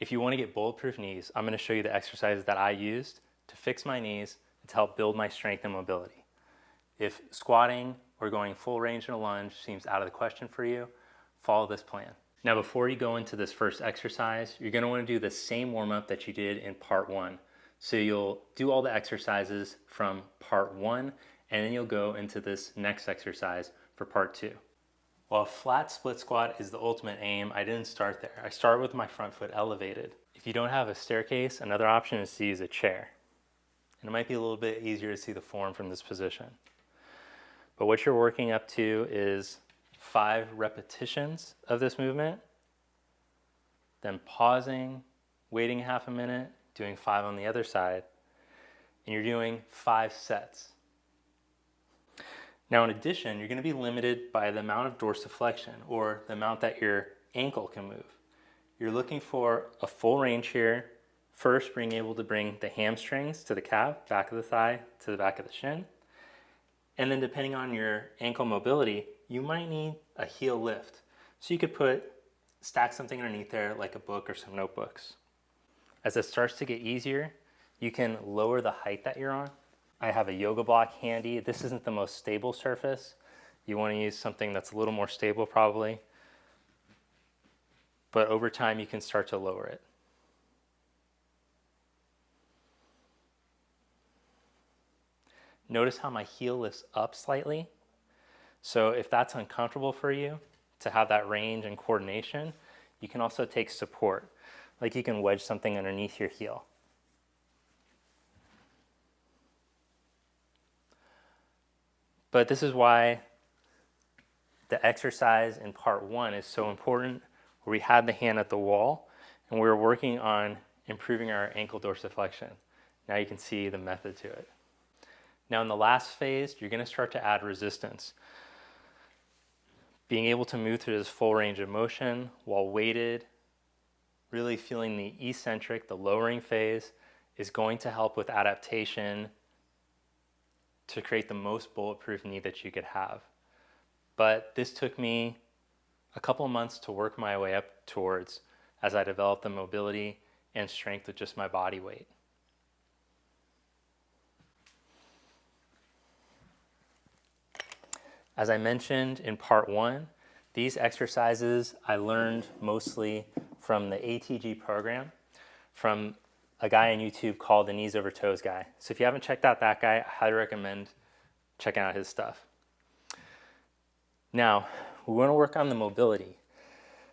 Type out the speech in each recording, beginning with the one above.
If you want to get bulletproof knees, I'm going to show you the exercises that I used to fix my knees and to help build my strength and mobility. If squatting or going full range in a lunge seems out of the question for you, follow this plan. Now, before you go into this first exercise, you're going to want to do the same warm-up that you did in part 1. So you'll do all the exercises from part 1, and then you'll go into this next exercise for part 2. While a flat split squat is the ultimate aim, I didn't start there. I started with my front foot elevated. If you don't have a staircase, another option is to use a chair. And it might be a little bit easier to see the form from this position. But what you're working up to is 5 repetitions of this movement, then pausing, waiting half a minute, doing 5 on the other side, and you're doing 5 sets. Now, in addition, you're going to be limited by the amount of dorsiflexion, or the amount that your ankle can move. You're looking for a full range here, first being able to bring the hamstrings to the calf, back of the thigh to the back of the shin, and then depending on your ankle mobility, you might need a heel lift. So you could stack something underneath there like a book or some notebooks. As it starts to get easier, you can lower the height that you're on. I have a yoga block handy. This isn't the most stable surface. You want to use something that's a little more stable probably. But over time you can start to lower it. Notice how my heel lifts up slightly. So if that's uncomfortable for you to have that range and coordination, you can also take support. Like you can wedge something underneath your heel. But this is why the exercise in part 1 is so important, where we had the hand at the wall and we were working on improving our ankle dorsiflexion. Now you can see the method to it. Now in the last phase, you're going to start to add resistance. Being able to move through this full range of motion while weighted, really feeling the eccentric, the lowering phase, is going to help with adaptation to create the most bulletproof knee that you could have. But this took me a couple of months to work my way up towards as I developed the mobility and strength with just my body weight. As I mentioned in part 1, these exercises I learned mostly from the ATG program, from a guy on YouTube called the Knees Over Toes guy. So if you haven't checked out that guy, I highly recommend checking out his stuff. Now, we want to work on the mobility.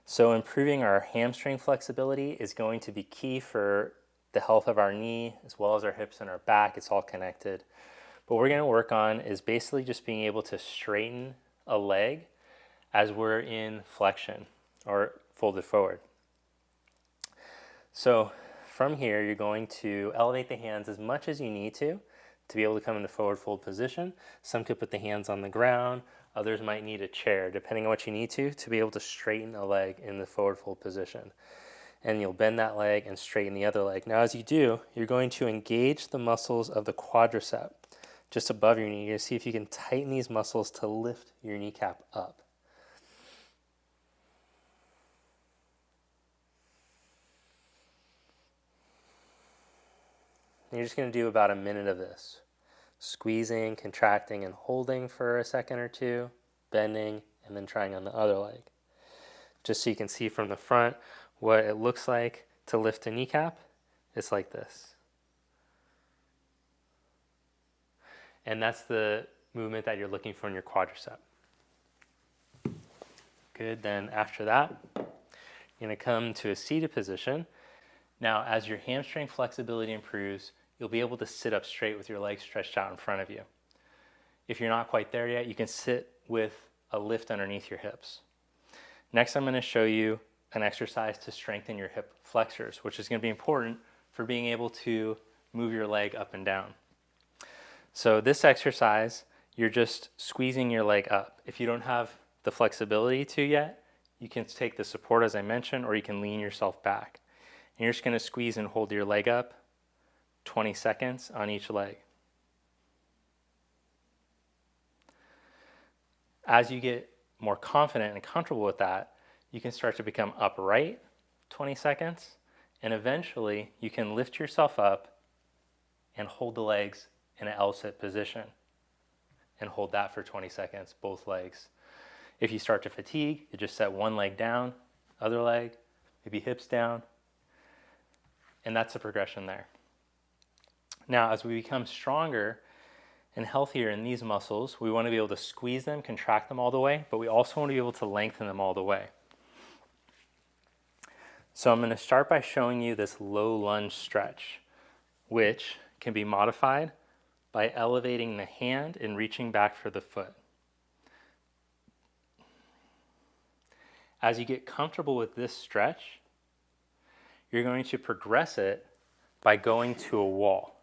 So improving our hamstring flexibility is going to be key for the health of our knee, as well as our hips and our back. It's all connected. What we're going to work on is basically just being able to straighten a leg as we're in flexion or folded forward. So from here, you're going to elevate the hands as much as you need to be able to come into forward fold position. Some could put the hands on the ground. Others might need a chair, depending on what you need to be able to straighten a leg in the forward fold position. And you'll bend that leg and straighten the other leg. Now, as you do, you're going to engage the muscles of the quadricep just above your knee. You're going to see if you can tighten these muscles to lift your kneecap up. And you're just going to do about a minute of this. Squeezing, contracting, and holding for a second or two, bending, and then trying on the other leg. Just so you can see from the front what it looks like to lift a kneecap. It's like this. And that's the movement that you're looking for in your quadricep. Good, then after that, you're going to come to a seated position. Now, as your hamstring flexibility improves, you'll be able to sit up straight with your legs stretched out in front of you. If you're not quite there yet, you can sit with a lift underneath your hips. Next, I'm going to show you an exercise to strengthen your hip flexors, which is going to be important for being able to move your leg up and down. So this exercise, you're just squeezing your leg up. If you don't have the flexibility to yet, you can take the support as I mentioned, or you can lean yourself back. And you're just going to squeeze and hold your leg up 20 seconds on each leg. As you get more confident and comfortable with that, you can start to become upright 20 seconds And eventually you can lift yourself up and hold the legs in an L-sit position and hold that for 20 seconds, both legs. If you start to fatigue, you just set one leg down, other leg, maybe hips down, and that's the progression there. Now, as we become stronger and healthier in these muscles, we want to be able to squeeze them, contract them all the way, but we also want to be able to lengthen them all the way. So I'm going to start by showing you this low lunge stretch, which can be modified by elevating the hand and reaching back for the foot. As you get comfortable with this stretch, you're going to progress it by going to a wall.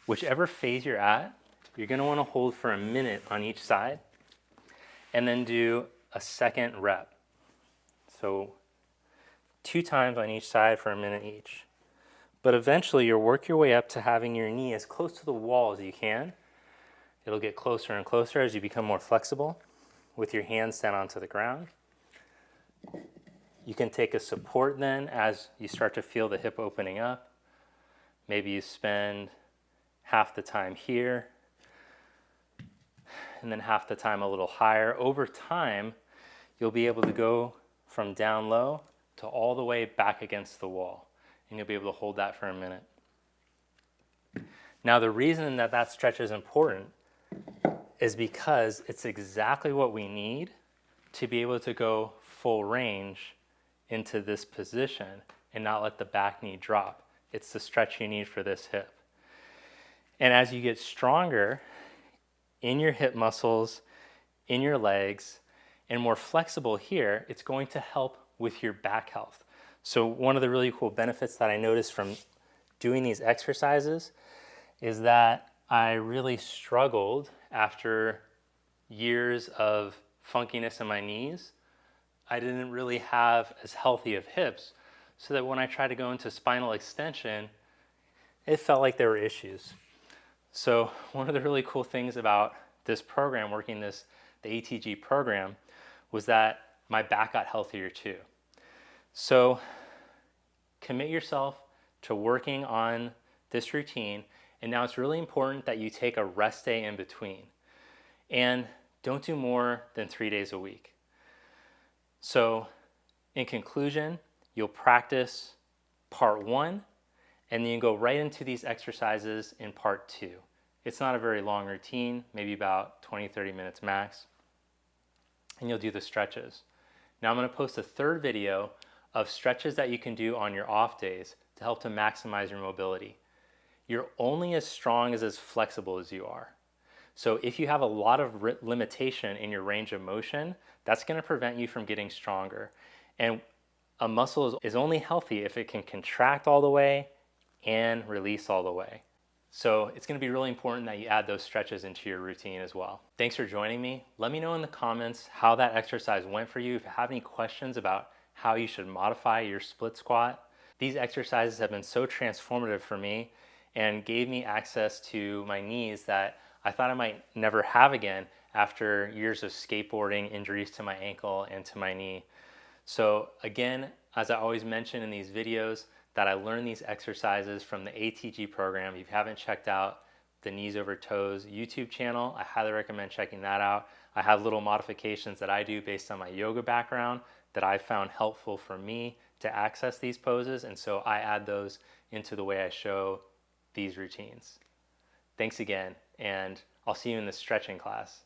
Whichever phase you're at, you're going to want to hold for a minute on each side and then do a second rep. So 2 times on each side for a minute each. But eventually you'll work your way up to having your knee as close to the wall as you can. It'll get closer and closer as you become more flexible with your hands down onto the ground. You can take a support then as you start to feel the hip opening up. Maybe you spend half the time here and then half the time a little higher. Over time, you'll be able to go from down low to all the way back against the wall, and you'll be able to hold that for a minute. Now, the reason that that stretch is important is because it's exactly what we need to be able to go full range into this position and not let the back knee drop. It's the stretch you need for this hip. And as you get stronger in your hip muscles, in your legs, and more flexible here, it's going to help with your back health. So one of the really cool benefits that I noticed from doing these exercises is that I really struggled after years of funkiness in my knees. I didn't really have as healthy of hips, so that when I tried to go into spinal extension, it felt like there were issues. So one of the really cool things about this program, working the ATG program, was that my back got healthier too. So commit yourself to working on this routine, and now it's really important that you take a rest day in between. And don't do more than 3 days a week. So in conclusion, you'll practice part 1, and then you go right into these exercises in part 2. It's not a very long routine, maybe about 20-30 minutes max. And you'll do the stretches. Now I'm going to post a third video of stretches that you can do on your off days to help to maximize your mobility. You're only as strong as flexible as you are. So if you have a lot of limitation in your range of motion, that's going to prevent you from getting stronger. And a muscle is only healthy if it can contract all the way and release all the way. So it's going to be really important that you add those stretches into your routine as well. Thanks for joining me. Let me know in the comments how that exercise went for you. If you have any questions about how you should modify your split squat. These exercises have been so transformative for me and gave me access to my knees that I thought I might never have again after years of skateboarding, injuries to my ankle and to my knee. So again, as I always mention in these videos, that I learned these exercises from the ATG program. If you haven't checked out the Knees Over Toes YouTube channel, I highly recommend checking that out. I have little modifications that I do based on my yoga background that I found helpful for me to access these poses, and so I add those into the way I show these routines. Thanks again, and I'll see you in the stretching class.